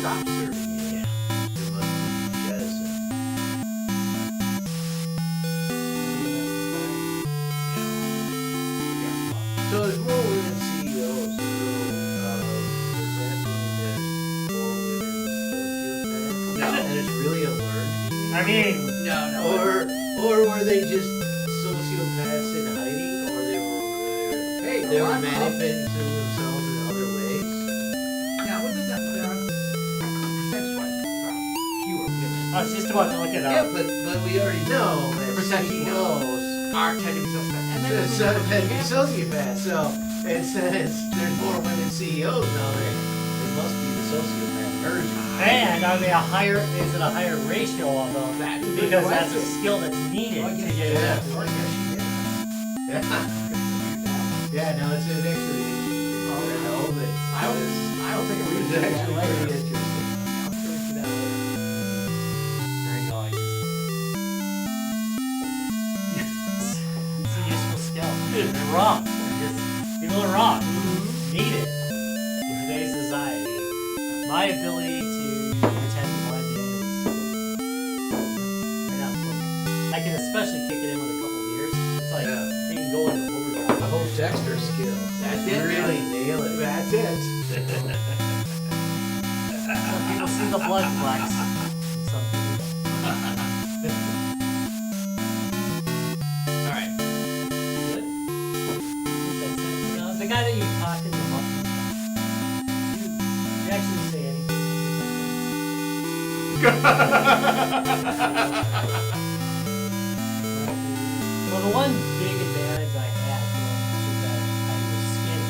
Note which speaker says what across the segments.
Speaker 1: stop serving you.
Speaker 2: Yeah.
Speaker 1: It must be jettisoned. So there's more women CEOs. So, does that mean there's more women sociopaths? And it's really a learned behavior?
Speaker 2: I mean,
Speaker 1: Or were they just sociopaths in hiding, or they were manifesting themselves in other ways?
Speaker 3: Now, what is that? Percentage-wise, fewer women.
Speaker 2: I was just about to look it
Speaker 1: Yeah,
Speaker 2: up.
Speaker 1: but we already know that
Speaker 3: Percentage
Speaker 1: CEOs
Speaker 3: are tending to suspect. And then
Speaker 1: sociopaths. So it says there's more women CEOs now. They must be the sociopath version.
Speaker 2: And are they is it a higher ratio of them?
Speaker 3: That would be
Speaker 2: Because
Speaker 3: the
Speaker 2: that's a
Speaker 3: question.
Speaker 2: skill that's needed
Speaker 3: Oh,
Speaker 2: to
Speaker 3: yes,
Speaker 2: get
Speaker 1: yeah.
Speaker 2: it.
Speaker 3: Oh, yes, she did.
Speaker 1: Yeah, no, it's actually interesting.
Speaker 3: I don't think it
Speaker 1: It's
Speaker 3: was
Speaker 1: actually pretty interesting.
Speaker 3: I'll show you that later.
Speaker 2: There you go. It's a useful skill. They're wrong. People are wrong. Need it in today's society. My ability to pretend to blend in is right on point. I can especially kick it in with a couple beers. It's like they can go into overdrive.
Speaker 1: The whole Dexter skill.
Speaker 3: That's it,
Speaker 1: Really
Speaker 3: man.
Speaker 1: nail it.
Speaker 3: That's it.
Speaker 2: Some people see the blood flex. And some people don't.
Speaker 3: All right. Good.
Speaker 2: That's it. The guy that you talked in the monkey shop, did you actually say anything? Well, the one big advantage I had was that I was skinny,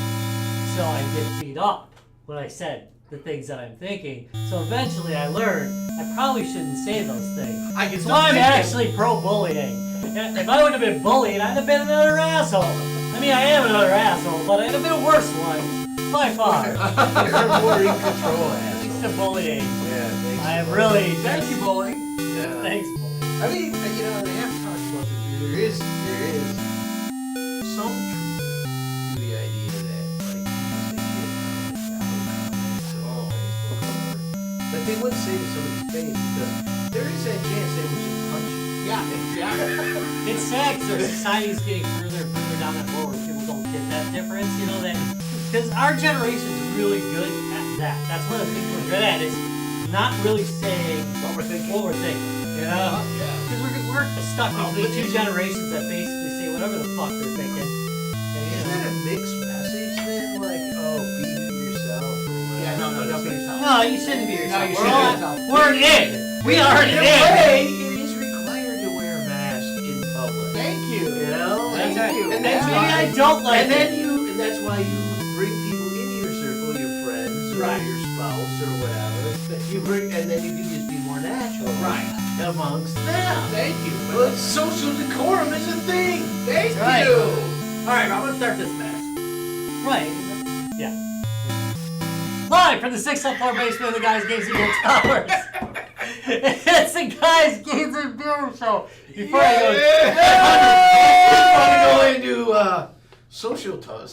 Speaker 2: so I get beat up when I said the things that I'm thinking. So eventually I learned I probably shouldn't say those things.
Speaker 3: I can
Speaker 2: So
Speaker 3: still
Speaker 2: I'm
Speaker 3: think it.
Speaker 2: actually pro-bullying. If I would have been bullied, I'd have been another asshole. I mean, I am another asshole, but I'd have been a worse one, by far.
Speaker 1: You're more in control,
Speaker 2: Thanks
Speaker 1: asshole.
Speaker 2: to bullying.
Speaker 1: Yeah, thanks.
Speaker 2: I have really
Speaker 3: Thank you, bowling.
Speaker 1: Yeah.
Speaker 2: Thanks, bullying.
Speaker 1: I mean, they have talked about this. There is some truth to the idea that, like, people say shit on, like, Yahoo comments or Facebook or whatever, that they wouldn't say to somebody's face because there is that chance they would just punch you.
Speaker 3: Yeah, exactly.
Speaker 2: It's sad because our society's getting further and further down that road where people don't get that difference, you know, that because our generation's really good at that. That's one of the things we're good at is not really saying
Speaker 3: What we're thinking.
Speaker 2: what we're thinking, you know?
Speaker 3: Yeah.
Speaker 2: Because we're stuck between two generations that basically say whatever the fuck they're thinking. And, you
Speaker 1: Isn't
Speaker 2: know,
Speaker 1: that a mixed message then? Like, oh, be yourself or whatever.
Speaker 3: Yeah, no, don't be yourself.
Speaker 2: no, you shouldn't be yourself.
Speaker 3: you
Speaker 2: We're
Speaker 3: shouldn't
Speaker 2: all-
Speaker 3: be yourself.
Speaker 2: We're an id. We are an
Speaker 1: In a
Speaker 2: id.
Speaker 1: way, it is required to wear a mask in public.
Speaker 3: Thank you.
Speaker 1: You know?
Speaker 3: Thank you.
Speaker 1: And
Speaker 2: Maybe
Speaker 1: that's why
Speaker 2: I don't like
Speaker 1: and
Speaker 2: it.
Speaker 1: that's why you bring people into your circle, your friends or
Speaker 3: Right.
Speaker 1: your spouse or whatever. That you bring, and then you can just be more natural,
Speaker 3: Right.
Speaker 1: amongst them.
Speaker 3: Thank you.
Speaker 1: Well, social decorum is a thing.
Speaker 3: Thank
Speaker 2: Right.
Speaker 3: you. All right, I'm gonna start this mess.
Speaker 2: Right. Yeah. Live from the 6th floor basement of the Guys, Games, and Beer Towers. It's the Guys, Games, and Beer Show. Before I
Speaker 1: Want to go into social talk?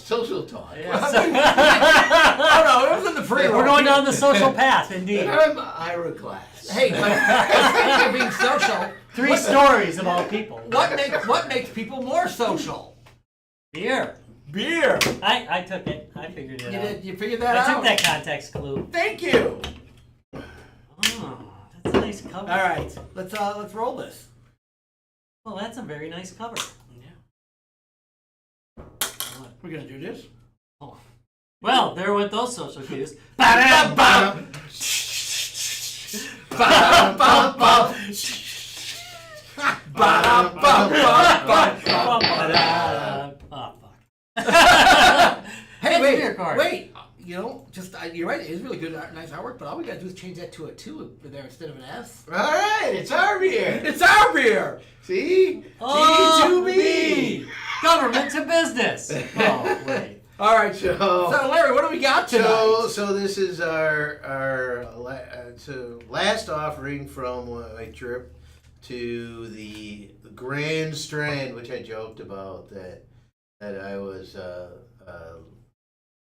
Speaker 2: Yes.
Speaker 3: Oh no, it was in the pre-roll.
Speaker 2: We're going down the social path, indeed.
Speaker 1: I'm Ira Glass.
Speaker 3: Hey, but speaking of being social,
Speaker 2: 3 stories about people.
Speaker 3: what makes people more social?
Speaker 2: Beer.
Speaker 3: Beer.
Speaker 2: I took it. I figured it
Speaker 3: You
Speaker 2: out.
Speaker 3: did. You figured that
Speaker 2: I
Speaker 3: out.
Speaker 2: took that context clue.
Speaker 3: Thank you.
Speaker 2: Oh, that's a nice cover.
Speaker 3: All right, let's roll this.
Speaker 2: Well, that's a very nice cover.
Speaker 3: We're gonna do this.
Speaker 2: Oh. Well, there went those social cues.
Speaker 3: Ba-dum-bum. Ba-dum-bum-bum. Ba-dum-bum-bum-bum.
Speaker 2: Oh, fuck.
Speaker 3: Hey,
Speaker 2: It's a beer card.
Speaker 3: wait. You know, you're right. It is really good, nice artwork. But all we gotta do is change that to a 2 there instead of an S.
Speaker 1: All right, it's our beer.
Speaker 3: It's our beer.
Speaker 1: See?
Speaker 2: Oh,
Speaker 1: G2B.
Speaker 2: Government to business. Oh, wait.
Speaker 3: All right,
Speaker 1: So,
Speaker 3: so Larry, what do we got tonight?
Speaker 1: so this is our last offering from my trip to the Grand Strand, which I joked about that I was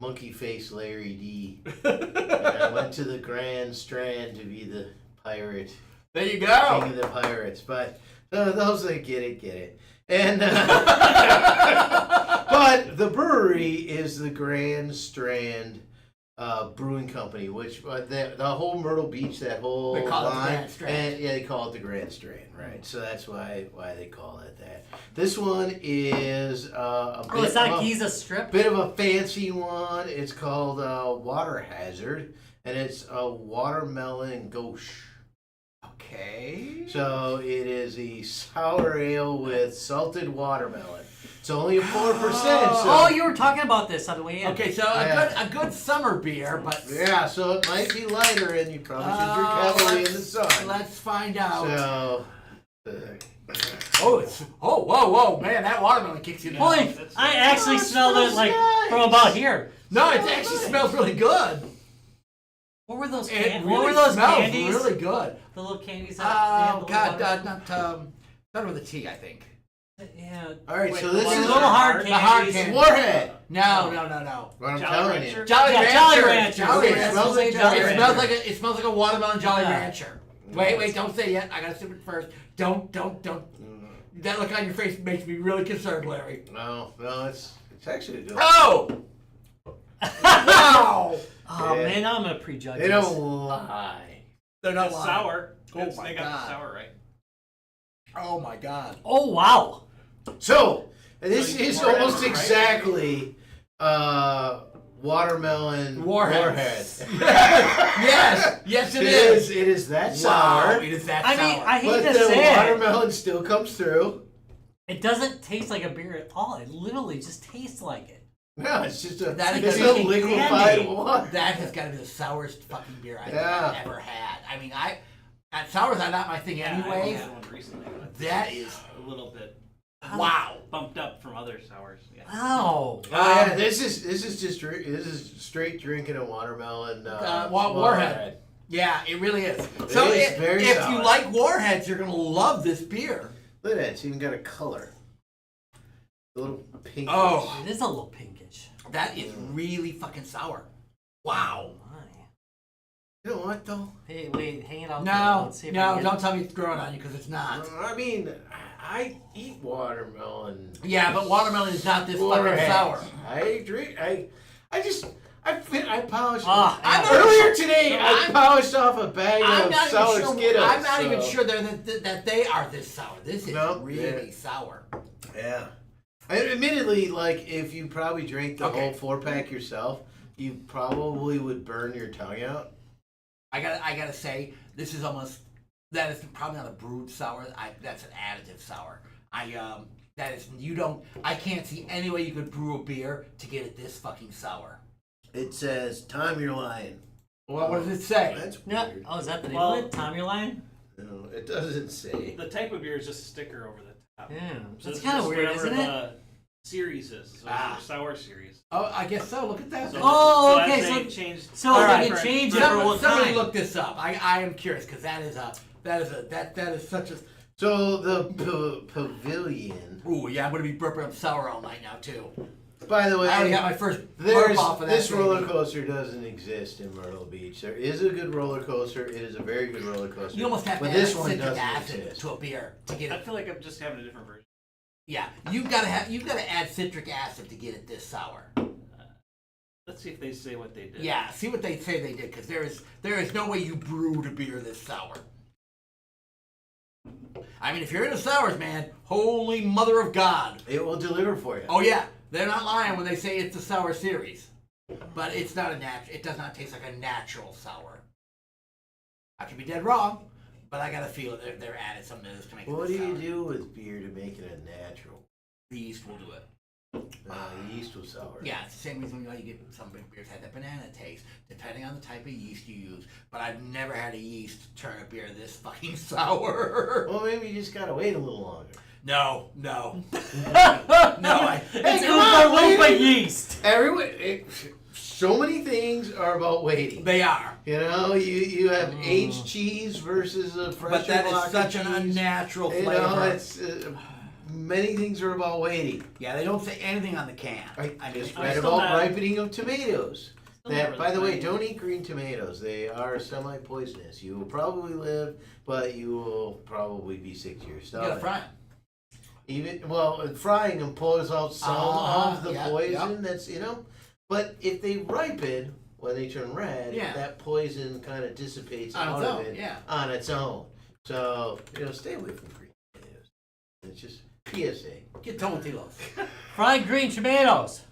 Speaker 1: monkey face Larry D. And I went to the Grand Strand to be the pirate.
Speaker 3: There you
Speaker 1: King
Speaker 3: go.
Speaker 1: of the pirates. But those that get it. And but the brewery is the Grand Strand Brewing Company, which the whole Myrtle Beach, that whole
Speaker 3: They call it the
Speaker 1: line,
Speaker 3: Grand Strand.
Speaker 1: and yeah, they call it the Grand Strand, right? So that's why they call it that. This one is
Speaker 2: it's not Giza Strip.
Speaker 1: bit of a fancy one. It's called Water Hazard, and it's a watermelon gauche.
Speaker 3: Okay.
Speaker 1: So it is a sour ale with salted watermelon. It's only a 4%.
Speaker 2: Oh, you were talking about this on the way in.
Speaker 3: Okay, so a good summer beer, but
Speaker 1: Yeah, so it might be lighter, and you probably should drink heavily in the sun.
Speaker 3: Let's find out.
Speaker 1: So,
Speaker 3: Whoa, man, that watermelon kicks you down.
Speaker 2: Holy, I actually smelled it like
Speaker 1: nice.
Speaker 2: from about here.
Speaker 3: No, it actually smells really good.
Speaker 2: What were those?
Speaker 3: It
Speaker 2: what were
Speaker 3: really
Speaker 2: those
Speaker 3: smells
Speaker 2: candies?
Speaker 3: really good.
Speaker 2: The little candies.
Speaker 3: Oh God, not with a T, I think.
Speaker 2: Yeah.
Speaker 1: all right,
Speaker 3: Wait,
Speaker 1: so this
Speaker 2: the
Speaker 1: is
Speaker 2: little hard
Speaker 3: the hard
Speaker 2: candies.
Speaker 3: candy.
Speaker 1: Warhead.
Speaker 3: No.
Speaker 1: What I'm
Speaker 4: Jolly
Speaker 1: telling
Speaker 4: Rancher?
Speaker 1: you.
Speaker 3: Jolly
Speaker 2: Yeah,
Speaker 3: Rancher.
Speaker 2: Jolly Rancher.
Speaker 3: Jolly
Speaker 1: Okay,
Speaker 3: Rancher.
Speaker 1: it smells like
Speaker 2: Jolly
Speaker 3: It
Speaker 2: Rancher.
Speaker 3: smells like a watermelon Jolly
Speaker 2: Yeah.
Speaker 3: Rancher. Wait, don't say it yet. I gotta sip it first. Don't. That look on your face makes me really concerned, Larry.
Speaker 1: No, it's actually good.
Speaker 3: Oh! Wow!
Speaker 2: Oh
Speaker 1: Yeah.
Speaker 2: man, I'm gonna prejudge.
Speaker 1: They
Speaker 2: this.
Speaker 1: don't lie.
Speaker 3: They're not
Speaker 4: It's
Speaker 3: lying.
Speaker 4: sour.
Speaker 3: Oh
Speaker 4: It's-
Speaker 3: my
Speaker 4: they got
Speaker 3: God.
Speaker 4: the sour right.
Speaker 3: Oh my God.
Speaker 2: Oh wow.
Speaker 1: So this
Speaker 4: So you
Speaker 1: is
Speaker 4: pour it
Speaker 1: almost
Speaker 4: in, right?
Speaker 1: exactly watermelon
Speaker 3: Warhead.
Speaker 1: Yes,
Speaker 3: Yes, it is.
Speaker 1: It is that
Speaker 3: Wow,
Speaker 1: sour,
Speaker 3: it is that
Speaker 2: I
Speaker 3: sour.
Speaker 2: mean, I hate
Speaker 1: but
Speaker 2: to
Speaker 1: the
Speaker 2: say it.
Speaker 1: watermelon still comes through.
Speaker 2: It doesn't taste like a beer at all. It literally just tastes like it.
Speaker 1: No, it's just a
Speaker 3: That is
Speaker 1: it's
Speaker 3: gonna
Speaker 1: a
Speaker 3: be
Speaker 1: liquefied
Speaker 2: candy.
Speaker 1: water.
Speaker 3: That has got to be the sourest fucking beer I've
Speaker 1: Yeah.
Speaker 3: ever had. I mean, sours are not my thing
Speaker 4: Yeah, I
Speaker 3: anyways.
Speaker 4: had one recently. But
Speaker 3: That is
Speaker 4: a little bit
Speaker 3: wow.
Speaker 4: bumped up from other sours. Yeah.
Speaker 2: Oh.
Speaker 1: Oh yeah, this is straight drinking a watermelon.
Speaker 3: Warhead. Yeah, it really is.
Speaker 1: It
Speaker 3: So
Speaker 1: is very
Speaker 3: if
Speaker 1: sour.
Speaker 3: you like Warheads, you're gonna love this beer.
Speaker 1: Look at that, it's even got a color. A little pink.
Speaker 3: Oh.
Speaker 2: It is a little pinkish.
Speaker 3: That is really fucking sour. Wow.
Speaker 2: My.
Speaker 1: You know what though?
Speaker 2: Hey, wait, hang it out. there.
Speaker 3: No,
Speaker 2: Let's see if I can get-
Speaker 3: don't tell me it's growing on you because it's not.
Speaker 1: I mean, I eat watermelon.
Speaker 3: Yeah, but watermelon is not this fucking
Speaker 1: Warhead.
Speaker 3: sour.
Speaker 1: I drink. I polished.
Speaker 2: Ah,
Speaker 3: I'm
Speaker 2: yeah.
Speaker 3: not
Speaker 1: Earlier
Speaker 3: sure-
Speaker 1: today, I
Speaker 3: I'm-
Speaker 1: polished off a bag
Speaker 3: I'm
Speaker 1: of
Speaker 3: not
Speaker 1: sour
Speaker 3: even sure.
Speaker 1: Skittles.
Speaker 3: I'm not even
Speaker 1: so-
Speaker 3: sure that they are this sour. This is
Speaker 1: No,
Speaker 3: really
Speaker 1: yeah.
Speaker 3: sour.
Speaker 1: Yeah. Admittedly, like if you probably drank the
Speaker 3: Okay.
Speaker 1: whole 4-pack yourself, you probably would burn your tongue out.
Speaker 3: I gotta say, this is almost that is probably not a brewed sour. That's an additive sour. I can't see any way you could brew a beer to get it this fucking sour.
Speaker 1: It says, "Time you're lying."
Speaker 3: Well, what does it say?
Speaker 1: That's
Speaker 2: Yeah.
Speaker 1: weird.
Speaker 2: Oh, is that the name
Speaker 4: Well-
Speaker 2: of it? Tom, your line?
Speaker 1: No, it doesn't say.
Speaker 4: The type of beer is just a sticker over the top.
Speaker 2: Yeah.
Speaker 4: So
Speaker 2: That's
Speaker 4: it's
Speaker 2: kind of
Speaker 4: just
Speaker 2: weird,
Speaker 4: whatever
Speaker 2: isn't it?
Speaker 4: the series is. So
Speaker 3: Ah.
Speaker 4: it's a sour series.
Speaker 3: Oh, I guess so. Look at that.
Speaker 4: So,
Speaker 2: Oh,
Speaker 4: so
Speaker 2: okay,
Speaker 4: as
Speaker 2: so-
Speaker 4: they changed.
Speaker 2: so
Speaker 3: they
Speaker 4: different-
Speaker 2: can change it for what
Speaker 3: Somebody
Speaker 2: kind?
Speaker 3: look this up. I am curious because that is such a.
Speaker 1: So the pavilion.
Speaker 3: Ooh, yeah, I'm gonna be burping up sour all night now too.
Speaker 1: By the way,
Speaker 3: I already got my first
Speaker 1: there's
Speaker 3: burp off of that.
Speaker 1: this roller
Speaker 3: baby.
Speaker 1: coaster doesn't exist in Myrtle Beach. There is a good roller coaster. It is a very good roller coaster.
Speaker 3: You almost have to
Speaker 1: but
Speaker 3: add
Speaker 1: this
Speaker 3: like
Speaker 1: one
Speaker 3: citric
Speaker 1: doesn't
Speaker 3: acid
Speaker 1: exist.
Speaker 3: to a beer to get
Speaker 4: I
Speaker 3: it.
Speaker 4: feel like I'm just having a different version.
Speaker 3: Yeah, you've got to add citric acid to get it this sour.
Speaker 4: Let's see if they say what they did.
Speaker 3: Yeah, see what they say they did because there is no way you brewed a beer this sour. I mean, if you're into sours, man, holy mother of God!
Speaker 1: It will deliver for you.
Speaker 3: Oh yeah, they're not lying when they say it's a sour series, but it's not a It does not taste like a natural sour. I could be dead wrong, but I got a feel they're added something to this to make
Speaker 1: What
Speaker 3: it
Speaker 1: do you
Speaker 3: sour.
Speaker 1: do with beer to make it a natural?
Speaker 3: The yeast will do it.
Speaker 1: Yeast was sour.
Speaker 3: Yeah, it's the same reason why you get some beers have that banana taste, depending on the type of yeast you use. But I've never had a yeast turn a beer this fucking sour.
Speaker 1: Well, maybe you just gotta wait a little longer.
Speaker 3: No.
Speaker 2: It's Oompa Loompa yeast.
Speaker 1: So many things are about waiting.
Speaker 3: They are.
Speaker 1: You know, you have aged cheese versus a fresh
Speaker 3: But that is
Speaker 1: block
Speaker 3: such
Speaker 1: of
Speaker 3: an
Speaker 1: cheese.
Speaker 3: unnatural
Speaker 1: You
Speaker 3: flavor.
Speaker 1: know, it's many things are about waiting.
Speaker 3: Yeah, they don't say anything on the can.
Speaker 1: I just
Speaker 4: I'm
Speaker 1: read
Speaker 4: still
Speaker 1: about
Speaker 4: not-
Speaker 1: ripening of tomatoes.
Speaker 4: Still
Speaker 1: That,
Speaker 4: not
Speaker 1: by the
Speaker 4: really
Speaker 1: way,
Speaker 4: fine.
Speaker 1: don't eat green tomatoes. They are semi-poisonous. You will probably live, but you will probably be sick to your
Speaker 3: You
Speaker 1: stomach.
Speaker 3: gotta fry 'em.
Speaker 1: Even frying them pulls out some of the
Speaker 3: yeah,
Speaker 1: poison.
Speaker 3: yep.
Speaker 1: That's But if they ripen when they turn red,
Speaker 3: Yeah.
Speaker 1: that poison kind of dissipates
Speaker 3: On
Speaker 1: out
Speaker 3: its
Speaker 1: of
Speaker 3: own,
Speaker 1: it
Speaker 3: yeah.
Speaker 1: on its own. So stay away from green tomatoes. It's just PSA.
Speaker 3: Get tomatillos.
Speaker 2: Fried green tomatoes.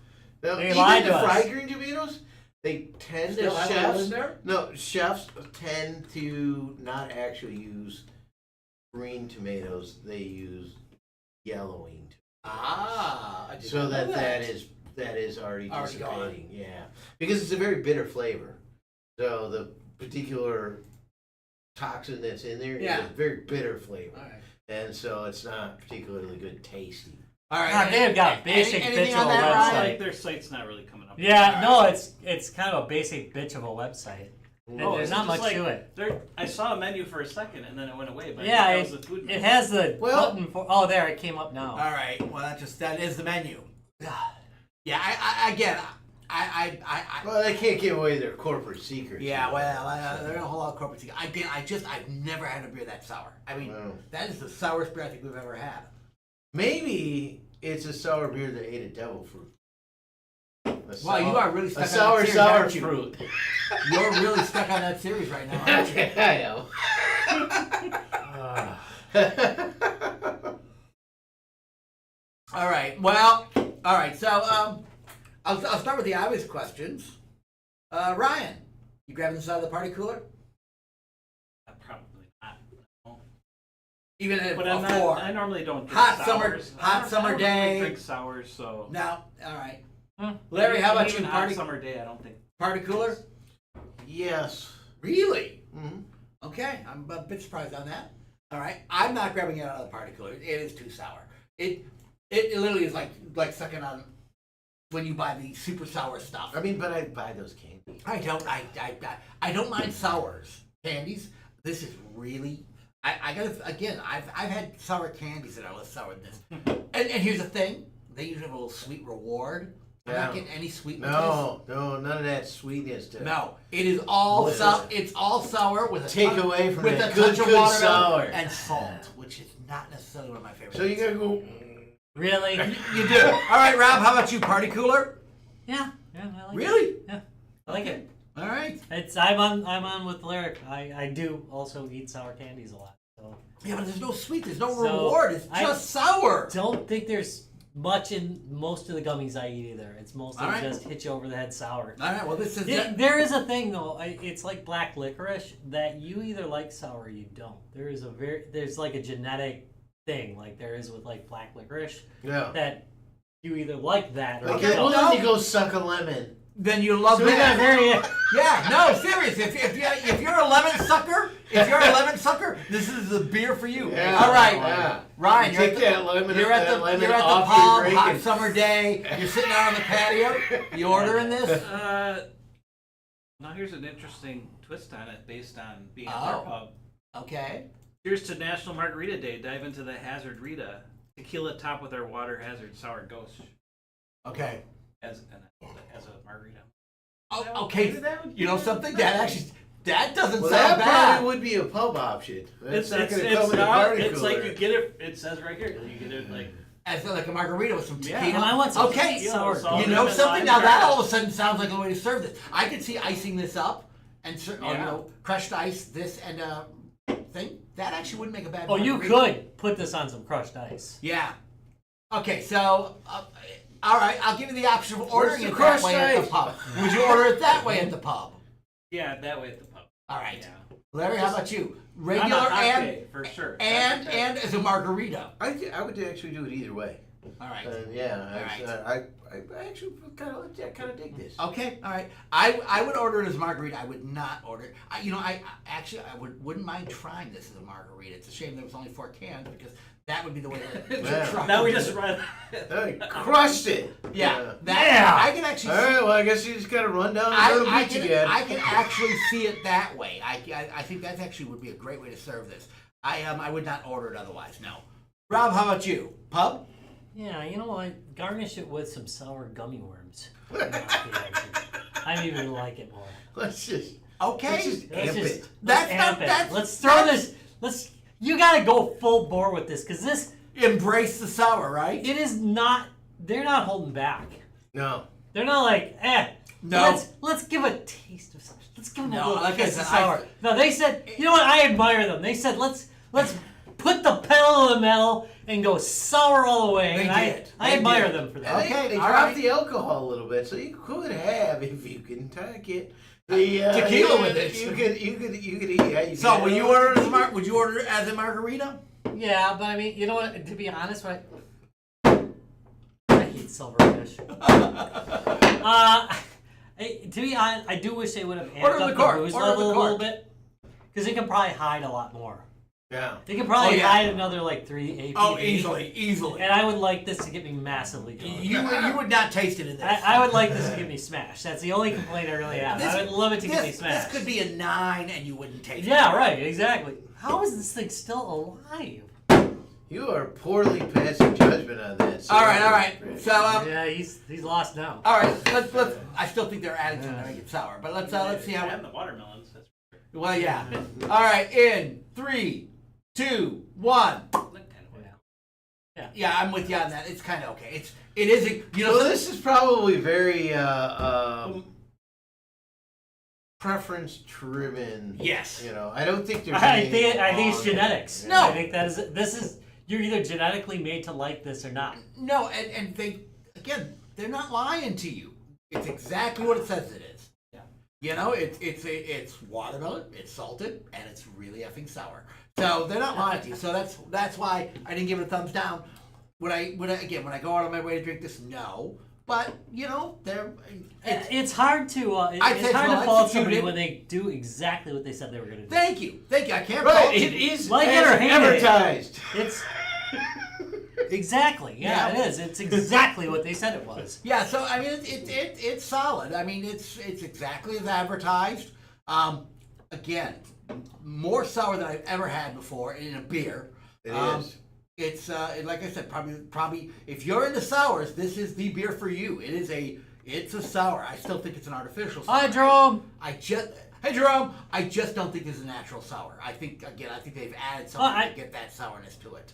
Speaker 1: Now,
Speaker 2: They
Speaker 1: even
Speaker 2: lied
Speaker 1: the
Speaker 2: to us.
Speaker 1: fried green tomatoes, they tend
Speaker 3: Still
Speaker 1: to
Speaker 3: have a hole in
Speaker 1: chefs.
Speaker 3: there?
Speaker 1: No, chefs tend to not actually use green tomatoes. They use yellowing,
Speaker 3: I did
Speaker 1: so
Speaker 3: not know
Speaker 1: that is already
Speaker 3: Already gone.
Speaker 1: dissipating. Yeah, because it's a very bitter flavor. So the particular toxin that's in there is
Speaker 3: Yeah.
Speaker 1: a very bitter flavor,
Speaker 3: All right.
Speaker 1: and so it's not particularly good tasting.
Speaker 3: All right.
Speaker 2: God, they've got a basic
Speaker 3: anything
Speaker 2: bitch
Speaker 3: on
Speaker 2: of a
Speaker 3: that,
Speaker 4: I
Speaker 3: Ryan?
Speaker 2: website.
Speaker 4: like their site's not really coming up.
Speaker 2: Yeah, no, it's kind of a basic bitch of a website.
Speaker 4: Oh,
Speaker 2: There's
Speaker 4: is
Speaker 2: not
Speaker 4: it
Speaker 2: much
Speaker 4: just
Speaker 2: to it.
Speaker 4: I saw a menu for a second and then it went away. But
Speaker 2: Yeah,
Speaker 4: I think that was the food
Speaker 2: it
Speaker 4: menu.
Speaker 2: has the
Speaker 1: Well-
Speaker 2: button for. Oh, there it came up now.
Speaker 3: All right. Well, that is the menu. Yeah. I
Speaker 1: Well, they can't give away their corporate secrets.
Speaker 3: yeah. Well, there are a whole lot of corporate secrets. I've never had a beer that sour. I mean,
Speaker 1: Wow.
Speaker 3: that is the sourest beer I think we've ever had.
Speaker 1: Maybe it's a sour beer that ate a devil fruit.
Speaker 3: Wow, you are really stuck
Speaker 1: a
Speaker 3: on
Speaker 1: sour
Speaker 3: that series,
Speaker 1: sour
Speaker 3: aren't you?
Speaker 1: fruit.
Speaker 3: You're really stuck on that series right now, aren't you?
Speaker 1: I know.
Speaker 3: All right. Well, all right. So, I'll start with the obvious questions. Ryan, you grabbing this out of the party cooler?
Speaker 4: Probably not. No.
Speaker 3: Even at
Speaker 4: But I'm not,
Speaker 3: before?
Speaker 4: I normally don't drink
Speaker 3: Hot summer-
Speaker 4: sours.
Speaker 3: hot
Speaker 4: I don't
Speaker 3: summer
Speaker 4: really
Speaker 3: day.
Speaker 4: drink sours, so.
Speaker 3: No. All right.
Speaker 2: Hmm.
Speaker 3: Larry, how about
Speaker 4: Even
Speaker 3: you?
Speaker 4: hot
Speaker 3: Party
Speaker 4: summer day, I don't think.
Speaker 3: party cooler?
Speaker 1: Yes.
Speaker 3: Really?
Speaker 1: Mm-hmm.
Speaker 3: Okay. I'm a bit surprised on that. All right. I'm not grabbing it out of the party cooler. It is too sour. It literally is like sucking on when you buy the super sour stuff.
Speaker 1: I mean, but I buy those candies.
Speaker 3: I don't mind sours, candies. This is really. I gotta again. I've had sour candies that are less sour than this. And here's the thing: they usually have a little sweet reward. I'm
Speaker 1: Yeah.
Speaker 3: not getting any sweetness.
Speaker 1: No, none of that sweetness.
Speaker 3: No, it is all
Speaker 1: Listen.
Speaker 3: sour. It's all sour with a
Speaker 1: Take
Speaker 3: touch,
Speaker 1: away from
Speaker 3: with
Speaker 1: that
Speaker 3: a
Speaker 1: good,
Speaker 3: touch of
Speaker 1: good
Speaker 3: watermelon
Speaker 1: sour.
Speaker 3: and salt, which is not necessarily one of my favorites.
Speaker 1: So you gotta go.
Speaker 2: Really?
Speaker 3: You do. All right, Rob. How about you? Party cooler?
Speaker 2: Yeah, I like it.
Speaker 3: Really?
Speaker 2: Yeah, I like it.
Speaker 3: All right.
Speaker 2: I'm on with Lyric. I do also eat sour candies a lot. So
Speaker 3: Yeah, but there's no sweet. There's no
Speaker 2: So,
Speaker 3: reward. It's
Speaker 2: I-
Speaker 3: just sour.
Speaker 2: don't think there's much in most of the gummies I eat either. It's mostly
Speaker 3: All right.
Speaker 2: just hit you over the head sour.
Speaker 3: All right. Well, this is.
Speaker 2: There is a thing though. It's like black licorice that you either like sour or you don't. There's like a genetic thing like there is with like black licorice
Speaker 1: Yeah.
Speaker 2: that you either like that or
Speaker 1: Okay,
Speaker 2: you
Speaker 1: well
Speaker 2: don't.
Speaker 1: then you go suck a lemon.
Speaker 3: Then you love
Speaker 2: So we
Speaker 3: that.
Speaker 2: got very
Speaker 3: Yeah, no, serious. If you're a lemon sucker, this is the beer for you.
Speaker 1: Yeah,
Speaker 3: All right,
Speaker 1: yeah.
Speaker 3: Ryan,
Speaker 1: You
Speaker 3: you're
Speaker 1: take
Speaker 3: at the,
Speaker 1: that lemon,
Speaker 3: you're at the,
Speaker 1: lemon
Speaker 3: you're at the
Speaker 1: off
Speaker 3: pub,
Speaker 1: your drink
Speaker 3: hot
Speaker 1: and-
Speaker 3: summer day. You're sitting out on the patio. You ordering this?
Speaker 4: Now here's an interesting twist on it based on being at
Speaker 3: Oh.
Speaker 4: their pub.
Speaker 3: Okay.
Speaker 4: Here's to National Margarita Day. Dive into the Hazard Rita. Tequila top with our water hazard sour ghost
Speaker 3: Okay.
Speaker 4: as a margarita.
Speaker 3: Oh, okay.
Speaker 4: That would-
Speaker 3: You know something? That doesn't
Speaker 1: Well,
Speaker 3: sound
Speaker 1: that
Speaker 3: bad.
Speaker 1: probably would be a pub option. That's
Speaker 4: It's
Speaker 1: not
Speaker 4: it's,
Speaker 1: gonna
Speaker 4: it's
Speaker 1: come in a
Speaker 4: not.
Speaker 1: party
Speaker 4: It's like
Speaker 1: cooler.
Speaker 4: you get it. It says right here. You get it like.
Speaker 3: As like a margarita with some
Speaker 4: Yeah.
Speaker 3: tequila.
Speaker 2: And I want some
Speaker 3: Okay.
Speaker 2: sour.
Speaker 4: Sour.
Speaker 3: You know
Speaker 4: Lemon,
Speaker 3: something?
Speaker 4: lime,
Speaker 3: Now that
Speaker 4: grass.
Speaker 3: all of a sudden sounds like a way to serve this. I could see icing this up and
Speaker 4: Yeah.
Speaker 3: crushed ice this and thing. That actually wouldn't make a bad.
Speaker 2: Oh, you
Speaker 3: margarita.
Speaker 2: could put this on some crushed ice.
Speaker 3: Yeah. Okay, so all right, I'll give you the option of ordering
Speaker 1: the
Speaker 3: it that
Speaker 1: crushed
Speaker 3: way at the
Speaker 1: ice?
Speaker 3: pub. Would you order it that way at the pub?
Speaker 4: Yeah, that way at the pub.
Speaker 3: All right,
Speaker 4: Yeah.
Speaker 3: Larry, how about you?
Speaker 4: On
Speaker 3: Regular
Speaker 4: a hot
Speaker 3: and
Speaker 4: day, for sure.
Speaker 3: and
Speaker 4: That's
Speaker 3: and as a margarita.
Speaker 1: I would actually do it either way.
Speaker 3: All right.
Speaker 1: Yeah, I actually kind of dig this.
Speaker 3: Okay, all right. I would order it as margarita. I would not order it. I wouldn't mind trying this as a margarita. It's a shame there was only 4 cans because that would be the way to
Speaker 1: Yeah.
Speaker 3: try.
Speaker 4: Now we just run.
Speaker 1: Hey, crushed it.
Speaker 3: Yeah,
Speaker 2: Yeah.
Speaker 3: I can actually.
Speaker 1: All right. Well, I guess you just gotta run down and go to the
Speaker 3: I
Speaker 1: beach
Speaker 3: can,
Speaker 1: again.
Speaker 3: I can actually see it that way. I think that actually would be a great way to serve this. I would not order it otherwise. No. Rob, how about you? Pub?
Speaker 2: Yeah, you know what? Garnish it with some sour gummy worms. I even like it more.
Speaker 1: Let's just
Speaker 3: Okay.
Speaker 1: amp it.
Speaker 3: That's
Speaker 2: amp
Speaker 3: not.
Speaker 2: it.
Speaker 3: That's,
Speaker 2: Let's throw this. You gotta go full bore with this because this.
Speaker 3: Embrace the sour, right?
Speaker 2: It is not. They're not holding back.
Speaker 1: No.
Speaker 2: They're not like,
Speaker 3: No.
Speaker 2: Let's give a taste of something. Let's give them a
Speaker 3: No,
Speaker 2: little
Speaker 3: like I
Speaker 2: taste of
Speaker 3: said,
Speaker 2: sour. No, they said, you know what? I admire them. They said, let's put the pedal to the metal and go sour all the way.
Speaker 3: They
Speaker 2: And
Speaker 3: did.
Speaker 2: I
Speaker 3: They
Speaker 2: admire
Speaker 3: did.
Speaker 2: them for
Speaker 1: And
Speaker 2: that.
Speaker 3: Okay,
Speaker 1: they
Speaker 3: all
Speaker 1: dropped
Speaker 3: right.
Speaker 1: the alcohol a little bit, so you could have, if you can take it, the
Speaker 3: Tequila with it.
Speaker 1: You could eat. Yeah, you
Speaker 3: So,
Speaker 1: could
Speaker 3: would
Speaker 1: have
Speaker 3: you
Speaker 1: it.
Speaker 3: order it as would you order it as a margarita?
Speaker 2: Yeah, but I mean, you know what? To be honest, I hate silverfish. To be honest, I do wish they would have amped
Speaker 3: Order
Speaker 2: up
Speaker 3: the
Speaker 2: the
Speaker 3: cork.
Speaker 2: booze
Speaker 3: Order
Speaker 2: level
Speaker 3: the
Speaker 2: a little
Speaker 3: cork.
Speaker 2: bit. Because they can probably hide a lot more.
Speaker 1: Yeah.
Speaker 2: They can probably
Speaker 3: Oh, yeah.
Speaker 2: hide another like 3 APV.
Speaker 3: Oh, easily.
Speaker 2: And I would like this to get me massively drunk.
Speaker 3: You would not taste it in this.
Speaker 2: I would like this to get me smashed. That's the only complaint I really have. I would love it to get me smashed.
Speaker 3: This could be a 9 and you wouldn't taste it.
Speaker 2: Yeah, right, exactly. How is this thing still alive?
Speaker 1: You are poorly passing judgment on that.
Speaker 3: All right. So,
Speaker 2: Yeah, he's lost now.
Speaker 3: all right. Let's. I still think they're adding something to make it sour, but let's see how.
Speaker 4: And the watermelons. That's
Speaker 3: Well, yeah. All right. In 3, 2, 1. Yeah, I'm with you on that. It's kind of okay. It is. You know,
Speaker 1: Well, this is probably very preference driven.
Speaker 3: Yes.
Speaker 1: You know, I don't think there's.
Speaker 2: I
Speaker 1: anything
Speaker 2: think it's
Speaker 1: wrong.
Speaker 2: genetics.
Speaker 3: No.
Speaker 2: I think this is you're either genetically made to like this or not.
Speaker 3: No, and they're not lying to you. It's exactly what it says it is.
Speaker 2: Yeah.
Speaker 3: You know, it's watermelon, it's salted, and it's really effing sour. So they're not lying to you. So that's why I didn't give it a thumbs down. When I go out of my way to drink this, no. But you know,
Speaker 2: It's hard to
Speaker 3: I'd say
Speaker 2: it's hard
Speaker 3: well
Speaker 2: to fault
Speaker 3: executed.
Speaker 2: somebody when they do exactly what they said they were going to do.
Speaker 3: Thank you. I can't
Speaker 1: Right,
Speaker 3: fault
Speaker 1: it
Speaker 3: you.
Speaker 1: is
Speaker 2: Like it
Speaker 1: as
Speaker 2: or hate it.
Speaker 1: advertised.
Speaker 2: It's exactly
Speaker 3: Yeah.
Speaker 2: it is. It's exactly what they said it was.
Speaker 3: Yeah, so I mean, it's solid. I mean, it's exactly as advertised. Again, more sour than I've ever had before in a beer.
Speaker 1: It is.
Speaker 3: It's like I said, probably if you're into sours, this is the beer for you. It's a sour. I still think it's an artificial sour.
Speaker 2: Hi, Jerome.
Speaker 3: Hey Jerome, I just don't think this is a natural sour. I think they've added something to get that sourness to it.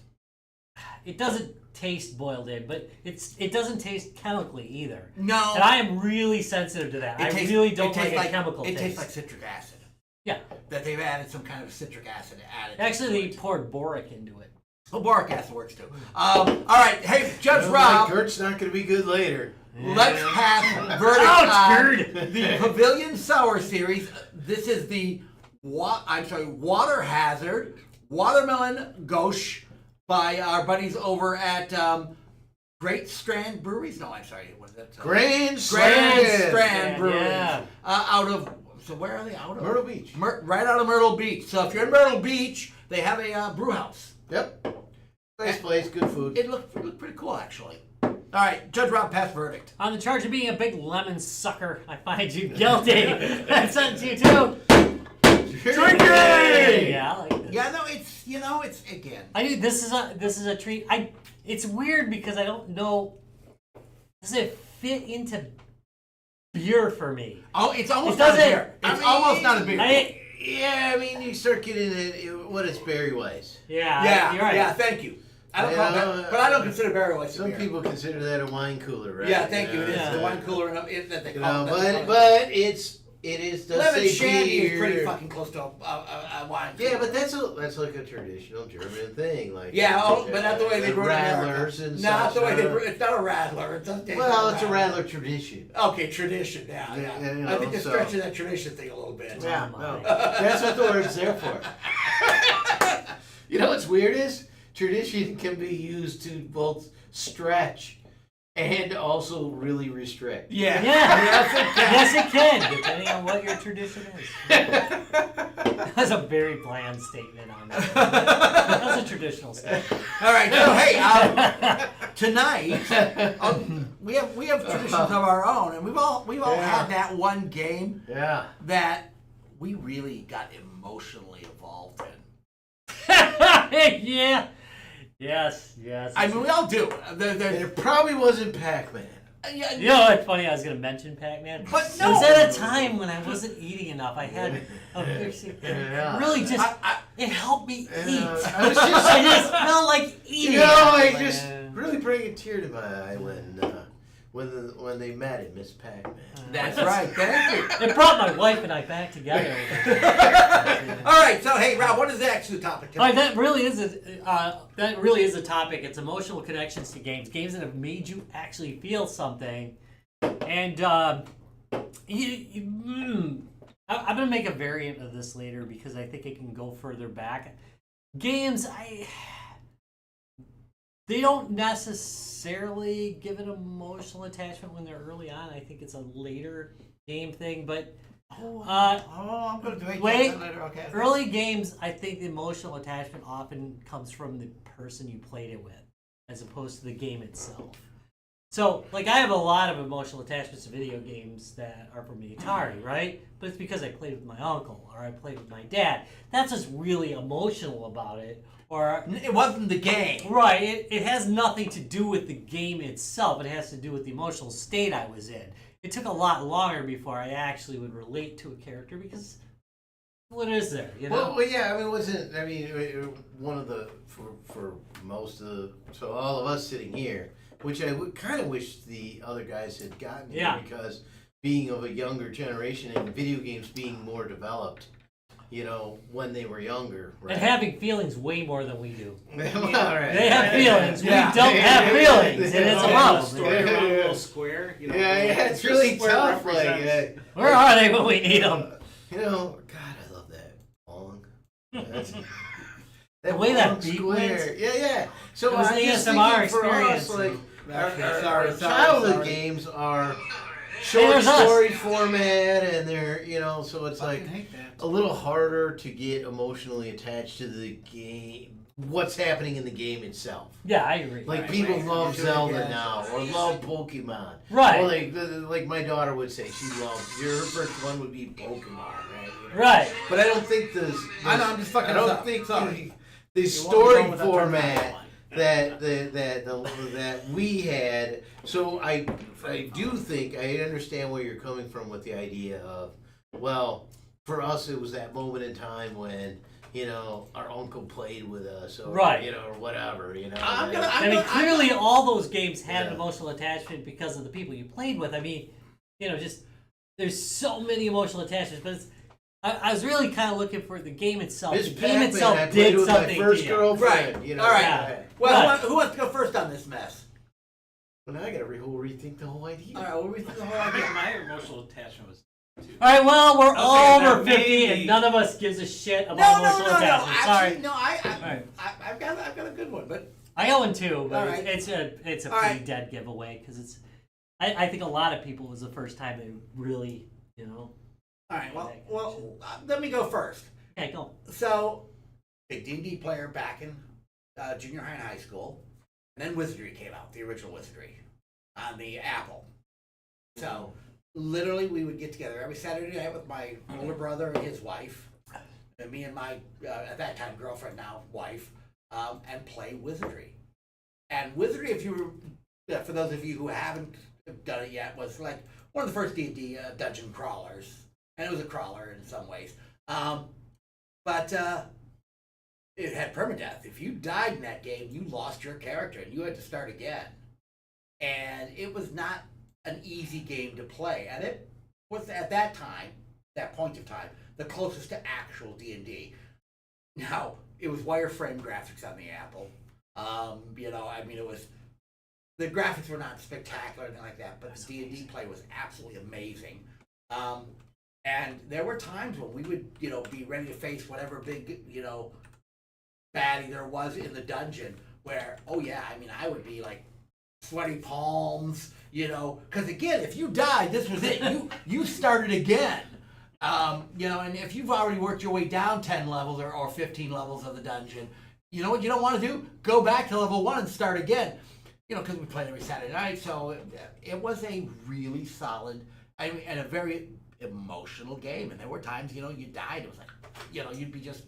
Speaker 2: It doesn't taste boiled in, but it doesn't taste chemically either.
Speaker 3: No,
Speaker 2: And I am really sensitive to that. I really don't like a chemical
Speaker 3: It
Speaker 2: taste.
Speaker 3: tastes like citric acid.
Speaker 2: Yeah.
Speaker 3: That they've added some kind of citric acid added.
Speaker 2: Actually, they
Speaker 3: to it.
Speaker 2: poured boric into it.
Speaker 3: Well, boric acid works too. All right, hey Judge
Speaker 1: Well,
Speaker 3: Rob,
Speaker 1: my Gert's not going to be good later.
Speaker 3: let's pass verdict
Speaker 2: Ouch,
Speaker 3: on the Pavilion Sour Series. This is the Water Hazard Watermelon Gauche by our buddies over at Great Strand Breweries. No, I'm sorry, what is that?
Speaker 1: Grand
Speaker 3: Strand
Speaker 2: Yeah,
Speaker 3: Breweries.
Speaker 2: yeah.
Speaker 3: Out of. So where are they out of?
Speaker 1: Myrtle Beach.
Speaker 3: Right out of Myrtle Beach. So if you're in Myrtle Beach, they have a brew house.
Speaker 1: Yep. Nice place, good food.
Speaker 3: It looked pretty cool, actually. All right, Judge Rob, pass verdict.
Speaker 2: On the charge of being a big lemon sucker, I find you guilty. That sentence you too.
Speaker 3: Drink it!
Speaker 2: Yeah, I like this.
Speaker 3: Yeah, no, it's again.
Speaker 2: I do. This is a treat. It's weird because I don't know. Does it fit into beer for me?
Speaker 3: Oh, it's almost
Speaker 2: It
Speaker 3: not a
Speaker 2: doesn't-
Speaker 3: beer.
Speaker 1: I
Speaker 3: It's
Speaker 1: mean,
Speaker 3: almost not a beer.
Speaker 1: Yeah, I mean, you start getting what it's berry-wise.
Speaker 2: Yeah, you're right.
Speaker 3: Yeah, thank you. I don't
Speaker 1: You
Speaker 3: call
Speaker 1: know,
Speaker 3: but I don't consider Barry White a
Speaker 1: Some
Speaker 3: beer.
Speaker 1: people consider that a wine cooler, right?
Speaker 3: Yeah, thank you. It is
Speaker 2: Yeah.
Speaker 3: the wine cooler that they
Speaker 1: You
Speaker 3: call
Speaker 1: know,
Speaker 3: it.
Speaker 1: but it is does
Speaker 3: Lemon
Speaker 1: say
Speaker 3: shandy
Speaker 1: beer.
Speaker 3: is pretty fucking close to a wine.
Speaker 1: Yeah,
Speaker 3: cooler.
Speaker 1: but that's like a traditional German thing, like
Speaker 3: but not the way they brew it in
Speaker 1: rattlers
Speaker 3: America.
Speaker 1: and
Speaker 3: Not
Speaker 1: such.
Speaker 3: the way they brew. It's not a rattler. It doesn't taste
Speaker 1: Well,
Speaker 3: like
Speaker 1: it's a rattler tradition.
Speaker 3: Okay, tradition. Yeah.
Speaker 1: Yeah, you
Speaker 3: I think
Speaker 1: know,
Speaker 3: they're
Speaker 1: so-
Speaker 3: stretching that tradition thing a little bit.
Speaker 1: Yeah,
Speaker 2: my.
Speaker 1: no, that's what the word's there for. You know what's weird is tradition can be used to both stretch and also really restrict.
Speaker 3: Yeah.
Speaker 2: Yes, it can, depending on what your tradition is. That's a very bland statement on that. That's a traditional statement.
Speaker 3: All right. So hey, tonight we have traditions of our own, and we've all had that one game
Speaker 1: Yeah.
Speaker 3: that we really got emotionally involved in.
Speaker 2: Yeah. Yes.
Speaker 3: I mean, we all do.
Speaker 1: And it probably wasn't Pac-Man.
Speaker 3: Yeah,
Speaker 2: You know what's funny? I was gonna mention Pac-Man.
Speaker 3: But
Speaker 2: It
Speaker 3: no.
Speaker 2: was at a time when I wasn't eating enough. I had really just it helped me eat.
Speaker 1: I was just,
Speaker 2: I just felt like eating.
Speaker 1: like just really bring a tear to my eye when they met at Miss Pac-Man.
Speaker 3: That's right. Thank you.
Speaker 2: It brought my wife and I back together.
Speaker 3: All right. So, hey, Rob, what is the actual topic today?
Speaker 2: All right, that really is a topic. It's emotional connections to games that have made you actually feel something. And I'm gonna make a variant of this later because I think it can go further back. Games, they don't necessarily give an emotional attachment when they're early on. I think it's a later game thing, but
Speaker 3: I'm going to debate that later. Okay.
Speaker 2: early games, I think the emotional attachment often comes from the person you played it with, as opposed to the game itself. So, like, I have a lot of emotional attachments to video games that are from the Atari, right? But it's because I played with my uncle or I played with my dad. That's what's really emotional about it. Or
Speaker 3: It wasn't the game.
Speaker 2: right, it has nothing to do with the game itself. It has to do with the emotional state I was in. It took a lot longer before I actually would relate to a character because what is there, you know?
Speaker 1: Well, yeah. I mean, it wasn't. I mean, one of the for most of the so all of us sitting here, which I would kind of wish the other guys had gotten here because being of a younger generation and video games being more developed, you know, when they were younger, right?
Speaker 2: And having feelings way more than we do.
Speaker 1: All right.
Speaker 2: They have feelings.
Speaker 3: Yeah.
Speaker 2: We don't have feelings, and it's a problem.
Speaker 4: Story around a little square. You know,
Speaker 1: Yeah, it's really
Speaker 4: square
Speaker 1: tough.
Speaker 4: represents-
Speaker 1: Like,
Speaker 2: Where are they when we need them?
Speaker 1: you know, God, I love that song. That's,
Speaker 2: The way that
Speaker 1: long
Speaker 2: beat
Speaker 1: square.
Speaker 2: went.
Speaker 1: Yeah. So
Speaker 2: It was
Speaker 1: I'm
Speaker 2: the
Speaker 1: just
Speaker 2: ASMR
Speaker 1: thinking for us,
Speaker 2: experience.
Speaker 1: like
Speaker 3: Sorry,
Speaker 1: our childhood games are short
Speaker 2: there's us.
Speaker 1: story format, and they're so it's like
Speaker 3: hate that.
Speaker 1: a little harder to get emotionally attached to the game. What's happening in the game itself?
Speaker 2: Yeah, I agree.
Speaker 1: Like
Speaker 3: Right,
Speaker 1: people
Speaker 3: right.
Speaker 1: love
Speaker 3: Sure,
Speaker 1: Zelda
Speaker 3: yeah.
Speaker 1: now, or love Pokemon.
Speaker 2: Right.
Speaker 1: Or like my daughter would say, she loves. Her first one would be Pokemon, right? You know?
Speaker 2: Right.
Speaker 1: But I don't think
Speaker 3: I know, I'm just fucking
Speaker 1: I don't
Speaker 3: up.
Speaker 1: think
Speaker 3: Sorry.
Speaker 1: the
Speaker 3: You won't be
Speaker 1: story
Speaker 3: going with that
Speaker 1: format
Speaker 3: terminology.
Speaker 1: that we had. So I do think I understand where you're coming from with the idea of, well, for us it was that moment in time when our uncle played with us, or
Speaker 2: Right.
Speaker 1: or whatever,
Speaker 2: I mean, clearly all those games had an
Speaker 1: Yeah.
Speaker 2: emotional attachment because of the people you played with. I mean, just there's so many emotional attachments, but I was really kind of looking for the game itself.
Speaker 1: Miss
Speaker 2: The game
Speaker 1: Pac-Man,
Speaker 2: itself
Speaker 1: I played
Speaker 2: did
Speaker 1: with
Speaker 2: something
Speaker 1: my first
Speaker 2: to you.
Speaker 1: girlfriend.
Speaker 3: Right.
Speaker 1: You know,
Speaker 3: All right.
Speaker 2: Yeah.
Speaker 1: okay.
Speaker 3: Well,
Speaker 2: But-
Speaker 3: who wants to go first on this mess?
Speaker 1: Well, now I got to rethink the whole idea.
Speaker 3: All right, we'll rethink the whole
Speaker 4: I
Speaker 3: idea.
Speaker 4: think my emotional attachment was.
Speaker 2: All right, well, we're
Speaker 4: I'll say
Speaker 2: over
Speaker 4: that
Speaker 2: 50,
Speaker 4: maybe-
Speaker 2: and none of us gives a shit about
Speaker 3: No.
Speaker 2: emotional attachment. Sorry.
Speaker 3: Actually, no.
Speaker 2: Right.
Speaker 3: I've got a good one, but
Speaker 2: I got one too, but
Speaker 3: All right.
Speaker 2: it's a
Speaker 3: All
Speaker 2: pretty
Speaker 3: right.
Speaker 2: dead giveaway because I think a lot of people it was the first time they really,
Speaker 3: all right. Well, let me go first.
Speaker 2: Okay, go.
Speaker 3: So, a D&D player back in junior high and high school, and then Wizardry came out, the original Wizardry, on the Apple. So, literally, we would get together every Saturday night with my older brother and his wife, and me and my, at that time, girlfriend, now wife, and play Wizardry. And Wizardry, if you were, for those of you who haven't done it yet, was like one of the first D&D dungeon crawlers. And it was a crawler in some ways. But it had permadeath. If you died in that game, you lost your character and you had to start again. And it was not an easy game to play. And it was at that time, that point of time, the closest to actual D&D. Now, it was wireframe graphics on the Apple. It was, the graphics were not spectacular or anything like that, but the D&D play was absolutely amazing. And there were times when we would, be ready to face whatever big, baddie there was in the dungeon where, I would be like sweaty palms, because again, if you died, this was it. You started again. And if you've already worked your way down 10 levels or 15 levels of the dungeon, you know what you don't want to do? Go back to level 1 and start again. Because we played every Saturday night, so it was a really solid, and a very emotional game. And there were times, you died. It was like, you'd be just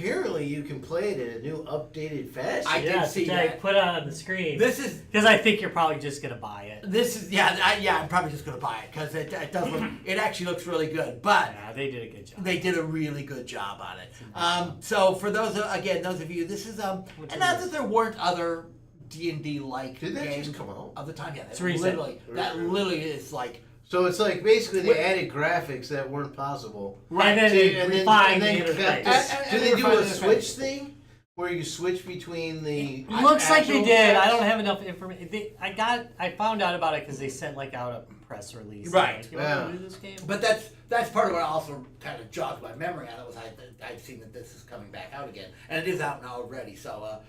Speaker 1: apparently you can play it in a new updated fashion.
Speaker 3: I did see that.
Speaker 2: Put it on the screen.
Speaker 3: This is
Speaker 2: because I think you're probably just gonna buy it.
Speaker 3: I'm probably just gonna buy it because it does look. It actually looks really good, but
Speaker 2: Yeah, they did a good job.
Speaker 3: they did a really good job on it. So for those of you, this is and not that there weren't other D&D like
Speaker 1: Did that
Speaker 3: games
Speaker 1: just come out?
Speaker 3: of the time. Yeah,
Speaker 2: It's recent.
Speaker 3: literally is like.
Speaker 1: So it's like basically they added graphics that weren't possible.
Speaker 2: Right, and then refined the interface.
Speaker 1: Did they do a switch thing where you switch between the?
Speaker 2: Looks like they
Speaker 1: actual
Speaker 2: did. I
Speaker 1: text?
Speaker 2: don't have enough information. I found out about it because they sent like out a press release.
Speaker 3: Right.
Speaker 2: Like, you want to do this game?
Speaker 3: But that's part of what also kind of jogged my memory on it was I'd seen that this is coming back out again, and it is out now already. So,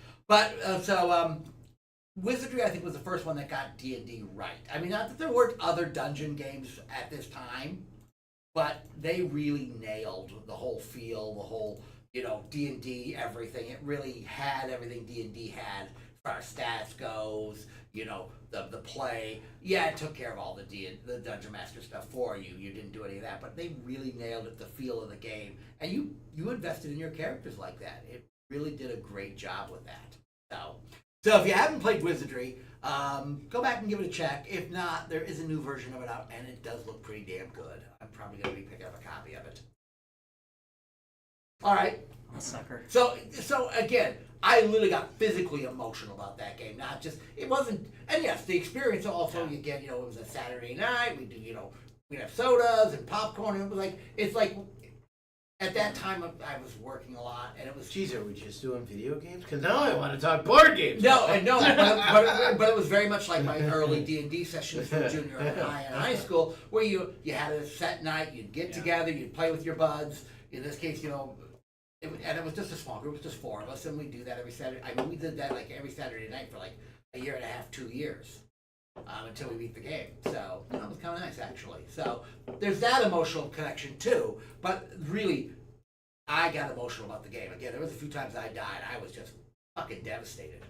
Speaker 3: Wizardry I think was the first one that got D&D right. I mean, not that there weren't other dungeon games at this time, but they really nailed the whole feel, the whole D&D everything. It really had everything D&D had as far as stats goes. The play. Yeah, it took care of all the Dungeon Master stuff for you. You didn't do any of that, but they really nailed it, the feel of the game, and you invested in your characters like that. It really did a great job with that. So if you haven't played Wizardry, go back and give it a check. If not, there is a new version of it out, and it does look pretty damn good. I'm probably going to be picking up a copy of it. All right.
Speaker 2: Sucker.
Speaker 3: So again, I literally got physically emotional about that game. Not just it wasn't, and yes, the experience also. You get, it was a Saturday night. We do, we'd have sodas and popcorn. And it was like it's like. At that time, I was working a lot, and it was.
Speaker 1: Geez, are we just doing video games? Because now I want to talk board games.
Speaker 3: No, but it was very much like my early D&D sessions from junior high and high school, where you had a set night, you'd get together, you'd play with your buds. In this case, and it was just a small group, it was just 4 of us, and we'd do that every Saturday. I mean, we did that like every Saturday night for like a year and a half, 2 years. Until we beat the game. So, it was kind of nice, actually. So, there's that emotional connection, too. But really, I got emotional about the game. Again, there was a few times I died. I was just fucking devastated.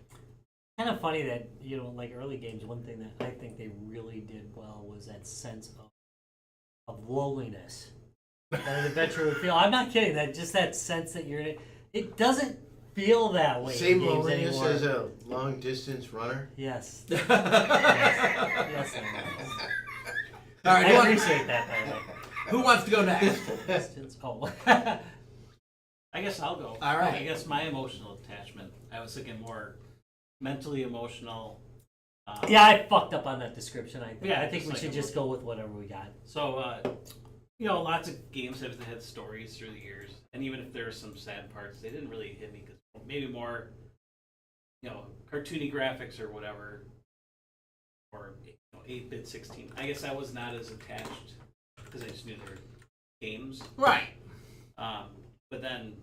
Speaker 2: Kind of funny that, like early games, one thing that I think they really did well was that sense of loneliness that an adventure would feel. I'm not kidding. That sense that you're in it. It doesn't feel that way.
Speaker 1: Same
Speaker 2: in games
Speaker 1: loneliness
Speaker 2: anymore.
Speaker 1: as a long distance runner.
Speaker 2: Yes.
Speaker 3: All
Speaker 2: yes,
Speaker 3: right,
Speaker 2: I appreciate that, by the way.
Speaker 3: who wants to go next?
Speaker 2: Distance. Oh.
Speaker 4: I guess I'll go.
Speaker 3: All right.
Speaker 4: I guess my emotional attachment, I was thinking more mentally emotional.
Speaker 2: Yeah, I fucked up on that description. I think.
Speaker 4: Yeah,
Speaker 2: I think we
Speaker 4: just
Speaker 2: should
Speaker 4: like
Speaker 2: just go with whatever we got.
Speaker 4: So, lots of games have had stories through the years, and even if there were some sad parts, they didn't really hit me because maybe more, cartoony graphics or whatever, or 8-bit 16. I guess I was not as attached because I just knew they were games.
Speaker 3: Right.
Speaker 4: But then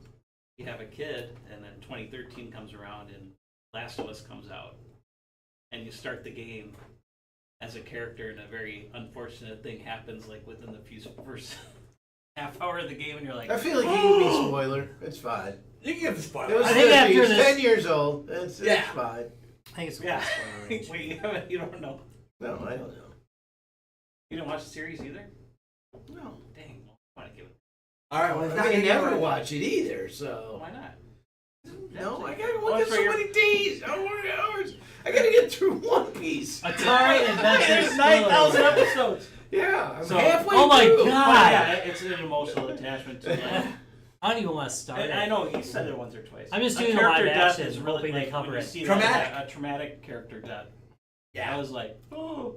Speaker 4: you have a kid, and then 2013 comes around, and Last of Us comes out, and you start the game as a character, and a very unfortunate thing happens, like within the first half hour of the game, and you're like,
Speaker 1: I feel like you can be a spoiler. It's fine.
Speaker 3: You can give the
Speaker 1: It
Speaker 3: spoiler.
Speaker 1: was
Speaker 2: I think after
Speaker 1: he's
Speaker 2: this-
Speaker 1: 10 years old. It's
Speaker 3: Yeah.
Speaker 1: fine.
Speaker 2: I think it's
Speaker 4: yeah.
Speaker 2: range.
Speaker 4: Wait, you don't know?
Speaker 1: No, I don't know.
Speaker 4: You didn't watch the series either?
Speaker 1: No.
Speaker 4: Dang, I want to give it.
Speaker 3: All right, well, it's not
Speaker 1: I
Speaker 3: gonna
Speaker 1: never
Speaker 3: get
Speaker 1: watch it either, so.
Speaker 4: Why not?
Speaker 1: No, I gotta
Speaker 4: Oh,
Speaker 1: look at
Speaker 4: it's
Speaker 1: so
Speaker 4: right here.
Speaker 1: many days. I don't want hours. I gotta get through One Piece.
Speaker 2: Atari Adventure
Speaker 4: There's 9,000
Speaker 2: Spoiler.
Speaker 4: episodes.
Speaker 1: Yeah, I'm
Speaker 4: So-
Speaker 1: halfway
Speaker 2: Oh my
Speaker 1: through.
Speaker 2: God.
Speaker 4: Yeah, it's an emotional attachment to like.
Speaker 2: I don't even want to start.
Speaker 4: I know you said it once or twice.
Speaker 2: I'm just
Speaker 4: A
Speaker 2: doing the
Speaker 4: character
Speaker 2: live
Speaker 4: death
Speaker 2: action,
Speaker 4: is really
Speaker 2: hoping they
Speaker 4: like
Speaker 2: cover
Speaker 4: when you
Speaker 2: it.
Speaker 4: see
Speaker 3: Traumatic.
Speaker 4: a traumatic character death. I was like, oh.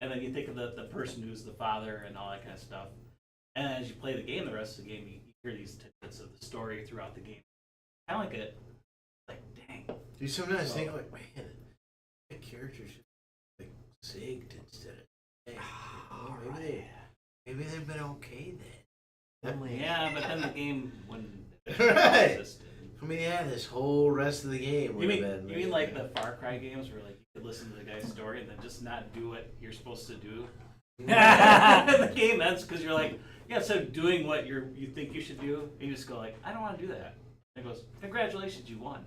Speaker 4: And then you think of the person who's the father and all that kind of stuff. And as you play the game, the rest of the game, you hear these tidbits of the story throughout the game. Kind of like dang.
Speaker 1: You sometimes think like, man, that character should be like zigged instead of. Hey, maybe they've been okay then.
Speaker 4: Yeah, but then the game when
Speaker 1: Right. I mean, yeah, this whole rest of the game
Speaker 4: You
Speaker 1: would
Speaker 4: mean
Speaker 1: have been.
Speaker 4: you mean like the Far Cry games where like you could listen to the guy's story and then just not do what you're supposed to do? And the game ends because you're like, yeah, instead of doing what you think you should do, you just go like, I don't want to do that. And it goes, congratulations, you won.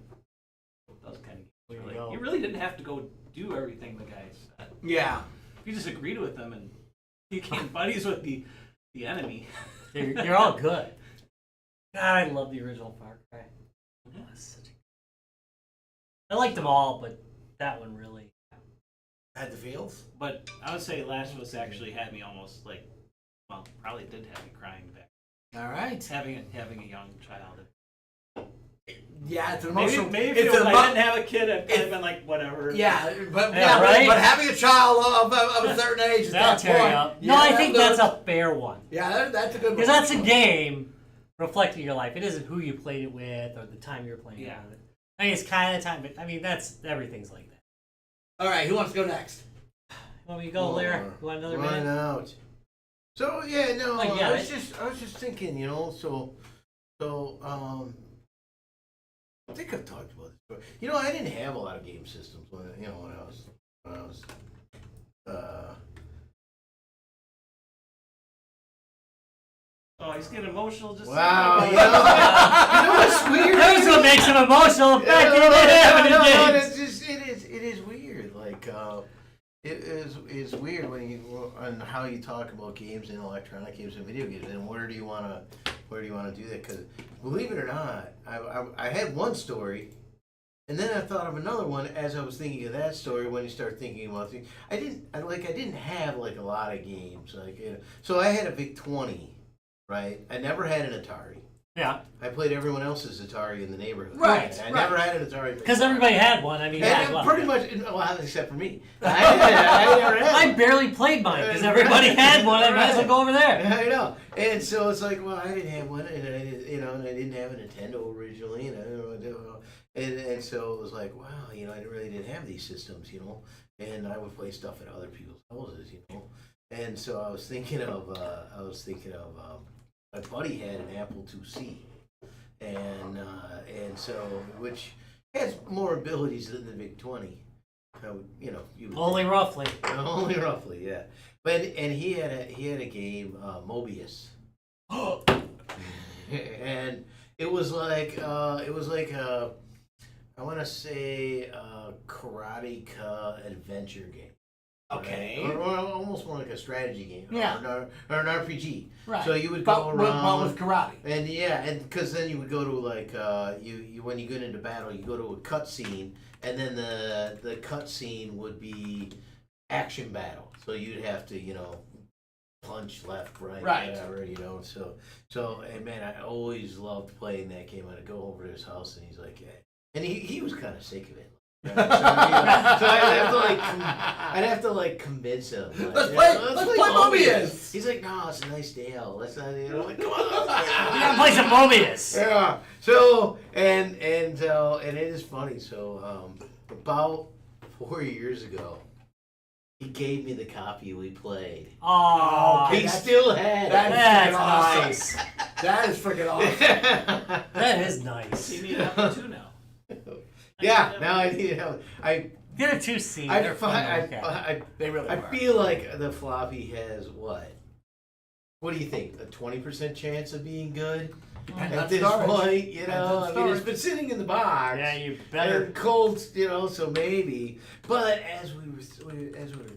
Speaker 4: Those kind of games.
Speaker 2: There
Speaker 4: You're
Speaker 2: you
Speaker 4: like,
Speaker 2: go.
Speaker 4: you really didn't have to go do everything the guy said.
Speaker 3: Yeah.
Speaker 4: You just agreed with them and you became buddies with the enemy.
Speaker 2: You're all good. God, I love the original Far Cry. I liked them all, but that one really.
Speaker 3: Had the feels.
Speaker 4: But I would say Last of Us actually had me almost like, well, probably did have me crying back.
Speaker 3: All right.
Speaker 4: Having a young child.
Speaker 3: Yeah, it's an emotional.
Speaker 4: Maybe if I didn't have a kid, I'd probably been like, whatever.
Speaker 3: Yeah, but
Speaker 2: right?
Speaker 3: but having a child of a certain age at that
Speaker 2: tear you
Speaker 3: point.
Speaker 2: up.
Speaker 3: Yeah,
Speaker 2: No, I think that's a fair one.
Speaker 3: Yeah, that's a good one.
Speaker 2: Because that's a game reflecting your life. It isn't who you played it with or the time you're playing it with. I mean, it's kind of time, but I mean, everything's like that.
Speaker 3: All right, who wants to go next?
Speaker 2: Want me to go, Blair? You want another
Speaker 1: Run
Speaker 2: minute?
Speaker 1: out. So yeah, no,
Speaker 2: Like, yeah,
Speaker 1: I was just thinking, I think I've talked about this before. I didn't have a lot of game systems when I was
Speaker 4: Oh, he's getting emotional just.
Speaker 1: wow, what's weird?
Speaker 2: That's what makes him emotional. In fact, he didn't have any games.
Speaker 1: It is weird. Like it is weird when you on how you talk about games and electronic games and video games, and where do you want to do that? Because believe it or not, I had one story, and then I thought of another one as I was thinking of that story. When you start thinking about things, I didn't have like a lot of games, so I had a VIC-20, right? I never had an Atari.
Speaker 2: Yeah.
Speaker 1: I played everyone else's Atari in the neighborhood.
Speaker 2: Right.
Speaker 1: I never had an Atari.
Speaker 2: Because everybody had one. I mean,
Speaker 1: Pretty much, well, except for me. I never had
Speaker 2: I
Speaker 1: one.
Speaker 2: barely played mine because everybody had one. I might as well go over there.
Speaker 1: I know. And so it's like, well, I didn't have one, and I didn't have a Nintendo originally, and so it was like, wow, I really didn't have these systems, and I would play stuff at other people's houses, and so I was thinking of my buddy had an Apple IIc, and so which has more abilities than the VIC-20.
Speaker 2: Only roughly.
Speaker 1: Only roughly, yeah. But he had a game, Mobius, and it was like I want to say a karateka adventure game.
Speaker 3: Okay.
Speaker 1: Right? Or almost more like a strategy game.
Speaker 3: Yeah.
Speaker 1: Or an RPG.
Speaker 3: Right.
Speaker 1: So you would go around.
Speaker 3: But with karate.
Speaker 1: And because then you would go to like you when you get into battle, you go to a cutscene, and then the cutscene would be action battle. So you'd have to punch left, right, whatever, So and man, I always loved playing that game. I'd go over to his house, and he's like, yeah. And he was kind of sick of it. Right? So I'd have to convince him. Like,
Speaker 3: let's play Mobius.
Speaker 1: He's like, no, it's a nice day out. Let's not, like, come on.
Speaker 2: You gotta play some Mobius.
Speaker 1: Yeah. So and it is funny. So about 4 years ago, he gave me the copy we played.
Speaker 2: Oh,
Speaker 1: he still had it.
Speaker 2: That's
Speaker 3: awesome.
Speaker 2: nice.
Speaker 3: That is freaking awesome.
Speaker 2: That is nice.
Speaker 4: You need Apple II now.
Speaker 1: Yeah, now I need help.
Speaker 2: Get a 2C.
Speaker 3: They really
Speaker 1: I
Speaker 3: are.
Speaker 1: feel like the floppy has what? What do you think? A 20% chance of being good
Speaker 3: Depends
Speaker 1: at
Speaker 3: on
Speaker 1: this
Speaker 3: storage.
Speaker 1: point?
Speaker 3: Depends on
Speaker 1: it's
Speaker 3: storage.
Speaker 1: been sitting in the box.
Speaker 2: Yeah, you better.
Speaker 1: And cold, so maybe. But as we were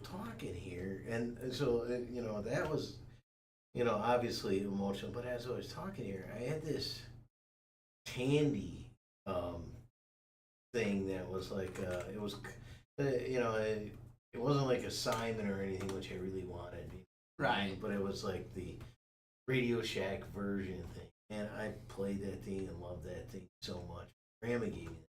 Speaker 1: talking here, and so that was, obviously emotional. But as I was talking here, I had this Tandy thing that was like it was, it wasn't like a Simon or anything, which I really wanted.
Speaker 3: Right.
Speaker 1: But it was like the Radio Shack version thing, and I played that thing and loved that thing so much. Grandma gave me that.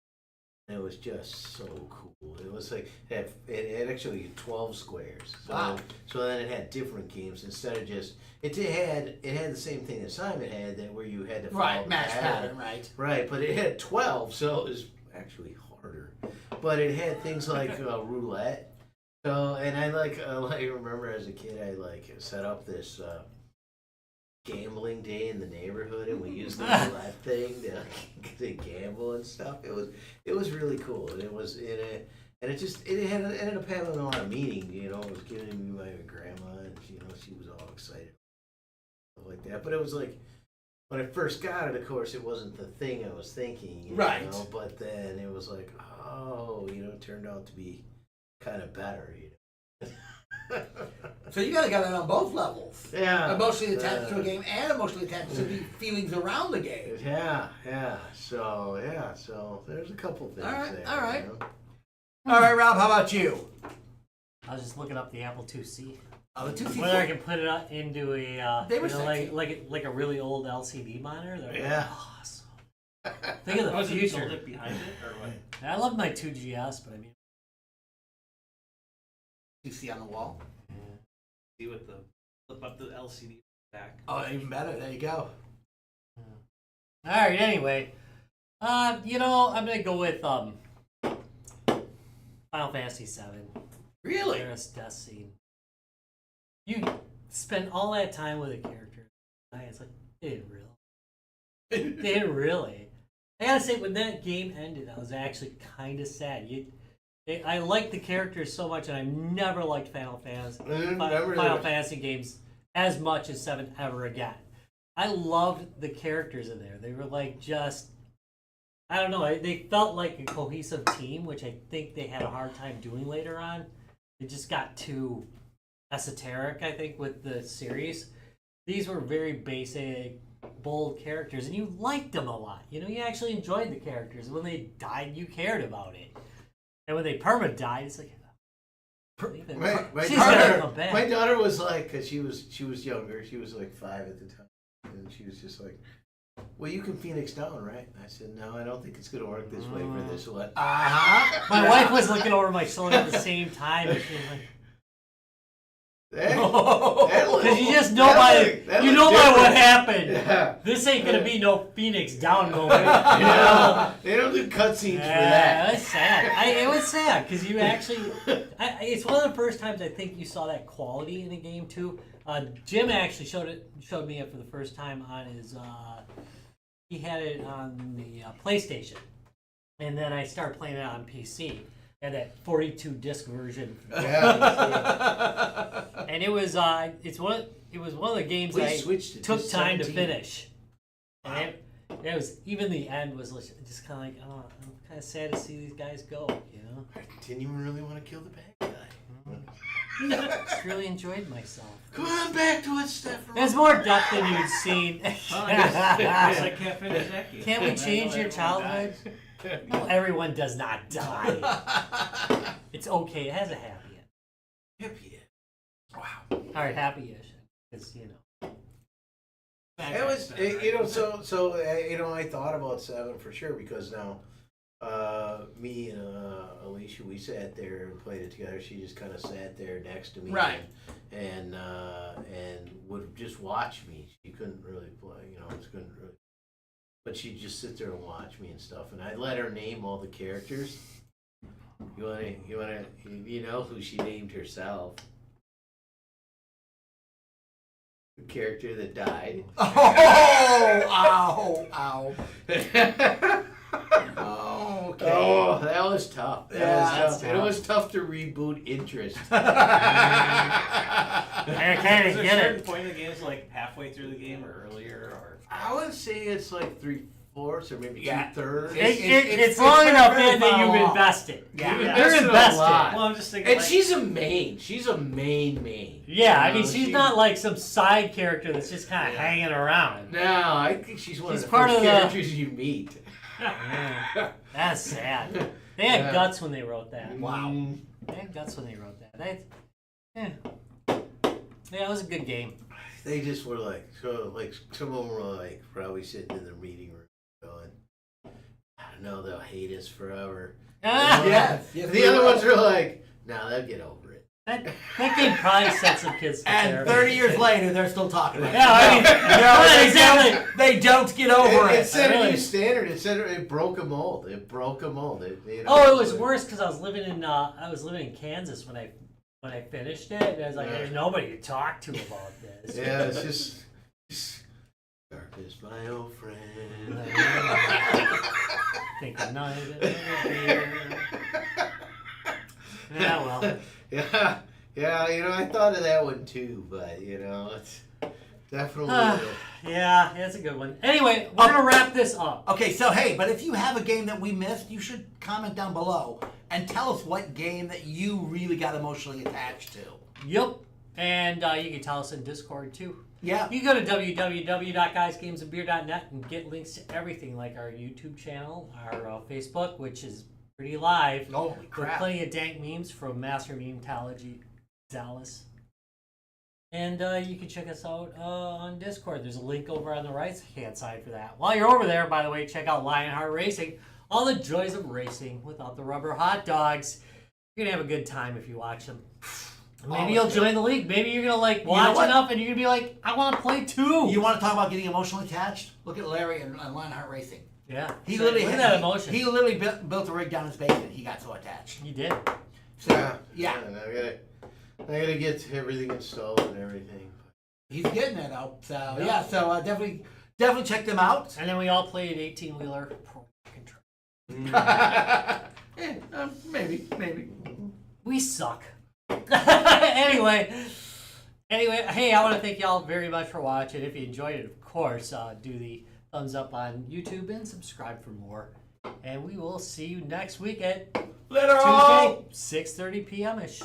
Speaker 1: And it was just so cool. It was like it had actually 12 squares. So,
Speaker 3: wow.
Speaker 1: So then it had different games instead of just it had the same thing that Simon had, that where you had to follow
Speaker 3: match pattern, right.
Speaker 1: Right, but it had 12, so it was actually harder. But it had things like roulette. So and I remember as a kid I set up this gambling day in the neighborhood, and we used the roulette thing to gamble and stuff. It was really cool, and it ended up having a lot of meaning. It was given to me by my grandma, and she was all excited, stuff like that. But it was like when I first got it, of course, it wasn't the thing I was thinking,
Speaker 3: right?
Speaker 1: But then it was like, oh, it turned out to be kind of better,
Speaker 3: So you gotta get that on both levels.
Speaker 1: Yeah.
Speaker 3: Emotionally attached to a game and emotionally attached to the feelings around the game.
Speaker 1: Yeah. So there's a couple things
Speaker 3: All right,
Speaker 1: there.
Speaker 3: all right.
Speaker 1: You know?
Speaker 3: All right, Rob, how about you?
Speaker 2: I was just looking up the Apple IIc.
Speaker 3: Oh, the 2C.
Speaker 2: Whether I can put it into a
Speaker 3: They were sexy.
Speaker 2: like a really old LCD monitor. They're
Speaker 1: Yeah.
Speaker 2: awesome. Think of the
Speaker 4: Was it
Speaker 2: future.
Speaker 4: build it behind it or what?
Speaker 2: I love my 2GS, but I mean,
Speaker 3: You see on the wall.
Speaker 4: See what the flip up the LCD back.
Speaker 3: Oh, even better. There you go.
Speaker 2: all right. Anyway, I'm gonna go with Final Fantasy VII.
Speaker 3: Really?
Speaker 2: There's death scene. You spend all that time with a character. It's like, they didn't really. I gotta say, when that game ended, I was actually kind of sad. I liked the characters so much, and I never liked Final Fantasy games as much as 7 ever again. I loved the characters in there. They were like I don't know, they felt like a cohesive team, which I think they had a hard time doing later on. It just got too esoteric, I think, with the series. These were very basic, bold characters, and you liked them a lot. You actually enjoyed the characters. When they died, you cared about it. And when they perma died, it's like,
Speaker 1: My daughter was like, because she was younger, she was like 5 at the time, and she was just like, well, you can Phoenix down, right? I said, no, I don't think it's going to work this way for this one.
Speaker 2: My wife was looking over my shoulder at the same time, and she was like, because you just know by what happened.
Speaker 1: Yeah.
Speaker 2: This ain't gonna be no Phoenix down moment.
Speaker 1: They don't do cutscenes for that.
Speaker 2: That's sad. It was sad because you actually. It's one of the first times I think you saw that quality in a game too. Jim actually showed me it for the first time on his. He had it on the PlayStation, and then I started playing it on PC. And that 42 disc version.
Speaker 1: Yeah.
Speaker 2: And it was one of the games I took time to finish.
Speaker 1: Wow.
Speaker 2: And it was, even the end was just kind of like, oh, I'm kind of sad to see these guys go,
Speaker 1: I didn't even really want to kill the bad guy.
Speaker 2: I just really enjoyed myself.
Speaker 1: Come on back to it, Stefan.
Speaker 2: There's more depth than you'd seen.
Speaker 4: I guess I can't finish that game.
Speaker 2: Can't we change your childhood? No, everyone does not die. It's okay. It has a happy end.
Speaker 1: Happy end. Wow.
Speaker 2: All right, happy-ish. Because,
Speaker 1: It was, I thought about 7 for sure because now, me and Alicia, we sat there and played it together. She just kind of sat there next to me,
Speaker 3: Right.
Speaker 1: and would just watch me. She couldn't really play, couldn't really. But she'd just sit there and watch me and stuff, and I'd let her name all the characters. You know who she named herself? The character that died.
Speaker 3: Oh! Ow! Oh, okay.
Speaker 1: Oh, that was tough.
Speaker 2: that's tough.
Speaker 1: It was tough to reboot interest.
Speaker 2: I kind
Speaker 4: Is
Speaker 2: of
Speaker 4: there a
Speaker 2: get
Speaker 4: certain
Speaker 2: it.
Speaker 4: point in the game, like halfway through the game or earlier, or?
Speaker 1: I would say it's like 3/4 or maybe
Speaker 3: Yeah.
Speaker 1: 2/3.
Speaker 2: It's long enough in that you've invested.
Speaker 3: Yeah.
Speaker 2: You're invested.
Speaker 4: Well, I'm just thinking.
Speaker 1: And she's a main. She's a main.
Speaker 2: Yeah, I
Speaker 1: You
Speaker 2: mean,
Speaker 1: know,
Speaker 2: she's
Speaker 1: she-
Speaker 2: not like some side character that's just kind of hanging around.
Speaker 1: No, I think she's one
Speaker 2: She's
Speaker 1: of the
Speaker 2: part
Speaker 1: first
Speaker 2: of the-
Speaker 1: characters you meet.
Speaker 2: Yeah. That's sad. They had
Speaker 1: Yeah.
Speaker 2: guts when they wrote that.
Speaker 3: Wow.
Speaker 2: They had guts when they wrote that. Yeah, it was a good game.
Speaker 1: They just were like, some of them were like probably sitting in the meeting room going, I don't know, they'll hate us forever.
Speaker 3: Yes.
Speaker 1: The other ones are like, no, they'll get over it.
Speaker 2: That game probably sent some kids to
Speaker 3: And
Speaker 2: therapy.
Speaker 3: 30 years later, they're still talking about it.
Speaker 2: Yeah, I mean,
Speaker 3: No,
Speaker 2: exactly.
Speaker 3: They don't get over
Speaker 1: It
Speaker 3: it.
Speaker 1: set a
Speaker 2: Really?
Speaker 1: new standard. It broke a mold. It broke a mold.
Speaker 2: It was worse because I was living in Kansas when I finished it. And I was like, there's nobody to talk to about this.
Speaker 1: Yeah, it's just dark is my old friend.
Speaker 2: Think of none of it. Yeah, well.
Speaker 1: Yeah. I thought of that one too, but it's definitely.
Speaker 2: Yeah, that's a good one. Anyway, we're going to wrap this up.
Speaker 3: Okay, so hey, but if you have a game that we missed, you should comment down below and tell us what game that you really got emotionally attached to.
Speaker 2: Yep. And you can tell us in Discord too.
Speaker 3: Yeah.
Speaker 2: You can go to www.guysgamesandbeer.net and get links to everything, like our YouTube channel, our Facebook, which is pretty live.
Speaker 3: Holy
Speaker 2: With
Speaker 3: crap.
Speaker 2: plenty of dank memes from Master Memetology Dallas. And you can check us out on Discord. There's a link over on the right-hand side for that. While you're over there, by the way, check out Lionheart Racing. All the joys of racing without the rubber hot dogs. You're going to have a good time if you watch them. Maybe you'll join the league. Maybe you're going to watch enough and you're going to be like, I want to play too.
Speaker 3: You want to talk about getting emotionally attached? Look at Larry and Lionheart Racing.
Speaker 2: Yeah.
Speaker 3: He literally
Speaker 2: look at
Speaker 3: had
Speaker 2: that emotion.
Speaker 3: He literally built a rig down his basement. He got so attached.
Speaker 2: He did.
Speaker 3: So,
Speaker 1: Yeah. And I gotta get everything installed and everything.
Speaker 3: He's getting it out. So so definitely check them out.
Speaker 2: And then we all played 18-wheeler pro control.
Speaker 3: Maybe.
Speaker 2: We suck. anyway, hey, I want to thank y'all very much for watching. If you enjoyed it, of course, do the thumbs up on YouTube and subscribe for more. And we will see you next week at
Speaker 3: Later
Speaker 2: Tuesday, 6:30 p.m. ish.